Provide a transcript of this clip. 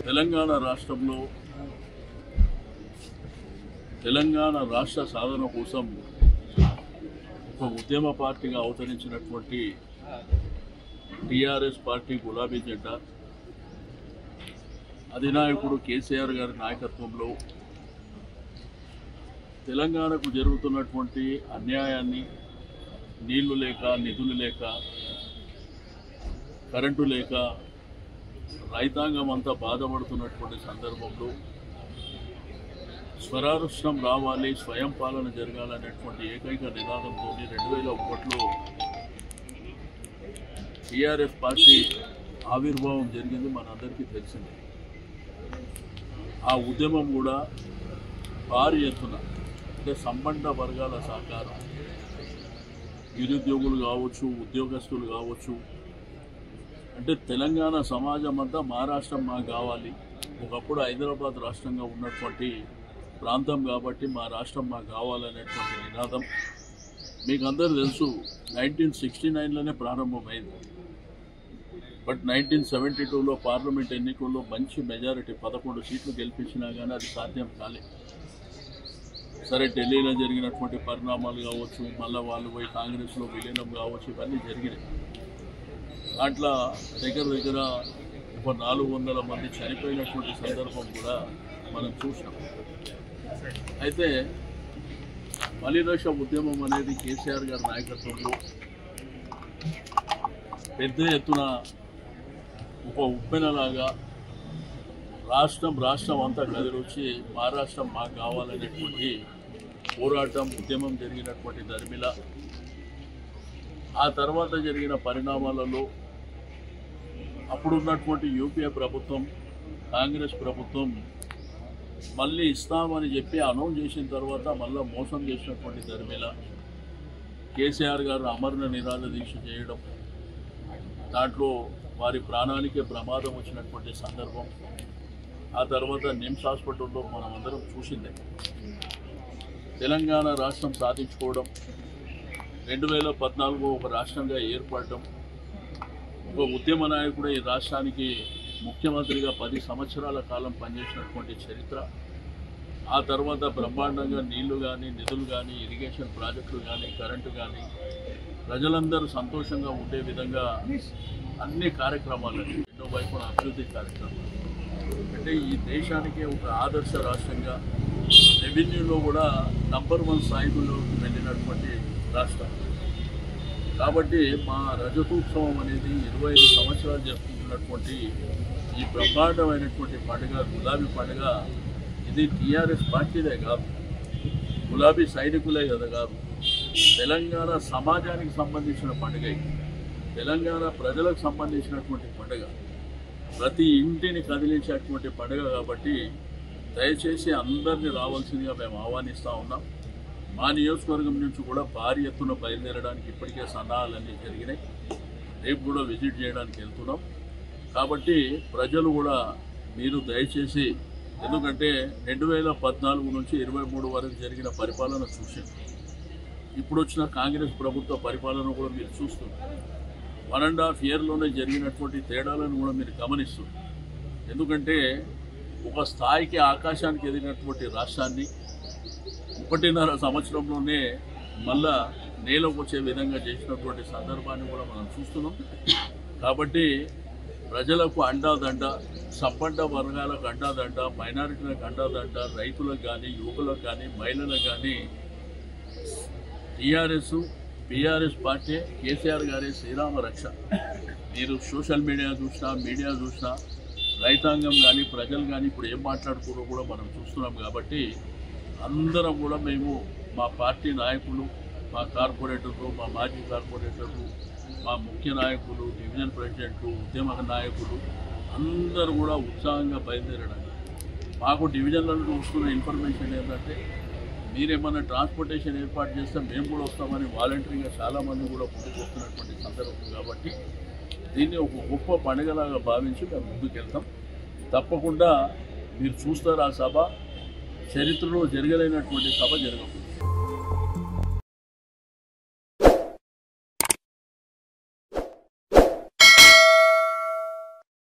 తెలంగాణ రాష్ట్రంలో తెలంగాణ రాష్ట్ర సాధన కోసం ఒక ఉద్యమ పార్టీగా అవతరించినటువంటి టీఆర్ఎస్ పార్టీ గులాబీ జెండా అధినాయకుడు కేసీఆర్ గారి నాయకత్వంలో తెలంగాణకు జరుగుతున్నటువంటి అన్యాయాన్ని, నీళ్లు లేక, నిధులు లేక, కరెంటు లేక రైతాంగం అంతా బాధపడుతున్నటువంటి సందర్భంలో స్వరాష్ట్రం రావాలి, స్వయం పాలన జరగాలనేటువంటి ఏకైక నినాదంతో 2001లో టీఆర్ఎస్ పార్టీ ఆవిర్భావం జరిగింది. మనందరికీ తెలిసింది. ఆ ఉద్యమం కూడా భారీ ఎత్తున అంటే సంబంధ వర్గాల సహకారం, నిరుద్యోగులు కావచ్చు, ఉద్యోగస్తులు కావచ్చు, అంటే తెలంగాణ సమాజం అంతా మా రాష్ట్రం మాకు కావాలి, ఒకప్పుడు హైదరాబాద్ రాష్ట్రంగా ఉన్నటువంటి ప్రాంతం కాబట్టి మా రాష్ట్రం మాకు కావాలనేటువంటి నినాదం మీకు అందరూ తెలుసు. 1969లోనే ప్రారంభమైంది. బట్ 1972లో పార్లమెంట్ ఎన్నికల్లో మంచి మెజారిటీ 11 సీట్లు గెలిపించినా కానీ అది సాధ్యం కాలేదు. సరే, ఢిల్లీలో జరిగినటువంటి పరిణామాలు కావచ్చు, మళ్ళీ వాళ్ళు పోయి కాంగ్రెస్లో విలీనం కావచ్చు, ఇవన్నీ జరిగినాయి. దాంట్లో దగ్గర ఒక 400 మంది చనిపోయినటువంటి సందర్భం కూడా మనం చూసినాం. అయితే మలిదశ ఉద్యమం అనేది కేసీఆర్ గారి నాయకత్వంలో పెద్ద ఎత్తున ఒక ఉప్పెనలాగా రాష్ట్రం అంతా కదిలొచ్చి మా రాష్ట్రం మాకు కావాలనేటువంటి పోరాటం, ఉద్యమం జరిగినటువంటి దరిమిల ఆ తర్వాత జరిగిన పరిణామాలలో అప్పుడున్నటువంటి యూపీఏ ప్రభుత్వం, కాంగ్రెస్ ప్రభుత్వం మళ్ళీ ఇస్తామని చెప్పి అనౌన్స్ చేసిన తర్వాత మళ్ళీ మోసం చేసినటువంటి దరిమిల కేసీఆర్ గారు అమరణ నిరాహార దీక్ష చేయడం, దాంట్లో వారి ప్రాణానికే ప్రమాదం వచ్చినటువంటి సందర్భం ఆ తర్వాత నిమ్స్ హాస్పిటల్లో మనం అందరం చూసిందే. తెలంగాణ రాష్ట్రం సాధించుకోవడం, 2014 ఒక రాష్ట్రంగా ఏర్పడడం, ఒక ఉద్యమ నాయకుడు ఈ రాష్ట్రానికి ముఖ్యమంత్రిగా 10 సంవత్సరాల కాలం పనిచేసినటువంటి చరిత్ర, ఆ తర్వాత బ్రహ్మాండంగా నీళ్లు కానీ, నిధులు కానీ, ఇరిగేషన్ ప్రాజెక్టులు కానీ, కరెంటు కానీ, ప్రజలందరూ సంతోషంగా ఉండే విధంగా అన్ని కార్యక్రమాలు, ఎన్నో వైపున అభివృద్ధి కార్యక్రమాలు, అంటే ఈ దేశానికే ఒక ఆదర్శ రాష్ట్రంగా రెవెన్యూలో కూడా నంబర్ 1 స్థాయిలోకి వెళ్ళినటువంటి రాష్ట్రం. కాబట్టి మా రజతోత్సవం అనేది 25 సంవత్సరాలు జరుపుకుంటున్నటువంటి ఈ బ్రహ్మాండమైనటువంటి పండుగ, గులాబీ పండుగ, ఇది టీఆర్ఎస్ పార్టీదే కాదు, గులాబీ సైనికులే కదా కాదు, తెలంగాణ సమాజానికి సంబంధించిన పండుగ, తెలంగాణ ప్రజలకు సంబంధించినటువంటి పండుగ, ప్రతి ఇంటిని కదిలించేటువంటి పండుగ. కాబట్టి దయచేసి అందరినీ రావాల్సిందిగా మేము ఆహ్వానిస్తూ ఉన్నాం. మా నియోజకవర్గం నుంచి కూడా భారీ ఎత్తున బయలుదేరడానికి ఇప్పటికే సన్నాహాలన్నీ జరిగినాయి. రేపు కూడా విజిట్ చేయడానికి వెళ్తున్నాం. కాబట్టి ప్రజలు కూడా మీరు దయచేసి, ఎందుకంటే 2014 నుంచి 23 వరకు జరిగిన పరిపాలన చూసాం. ఇప్పుడు వచ్చిన కాంగ్రెస్ ప్రభుత్వ పరిపాలన కూడా మీరు చూస్తున్నారు. 1.5 ఇయర్లోనే జరిగినటువంటి తేడాలను కూడా మీరు గమనిస్తున్నారు. ఎందుకంటే ఒక స్థాయికి, ఆకాశానికి ఎదిగినటువంటి రాష్ట్రాన్ని 1.5 సంవత్సరంలోనే మళ్ళా నేలకు వచ్చే విధంగా చేసినటువంటి సందర్భాన్ని కూడా మనం చూస్తున్నాం. కాబట్టి ప్రజలకు అండాదండ, సంపన్న వర్గాలకు అండాదండ, మైనారిటీలకు అండాదండ, రైతులకు కానీ, యువకులకు కానీ, మహిళలకు కానీ బీఆర్ఎస్ పార్టీ, కేసీఆర్ గారి శ్రీరామ రక్ష. మీరు సోషల్ మీడియా చూసినా రైతాంగం కానీ, ప్రజలు కానీ ఇప్పుడు ఏం మాట్లాడుకోరో కూడా మనం చూస్తున్నాం. కాబట్టి అందరం కూడా మేము, మా పార్టీ నాయకులు, మా కార్పొరేటర్లు, మా మాజీ కార్పొరేటర్లు, మా ముఖ్య నాయకులు, డివిజన్ ప్రెసిడెంట్లు, ఉద్యమ నాయకులు అందరూ కూడా ఉత్సాహంగా బయలుదేరడానికి, మాకు డివిజన్లలో వస్తున్న ఇన్ఫర్మేషన్ ఏంటంటే మీరేమన్నా ట్రాన్స్పోర్టేషన్ ఏర్పాటు చేస్తే మేము కూడా వస్తామని వాలంటరీగా చాలామంది కూడా ముందుకు వస్తున్నటువంటి సందర్భం. కాబట్టి దీన్ని ఒక గొప్ప పండుగలాగా భావించి మేము ముందుకెళ్తాం. తప్పకుండా మీరు చూస్తారు, ఆ సభ చరిత్రలో జరగలేనటువంటి సభ జరగదు.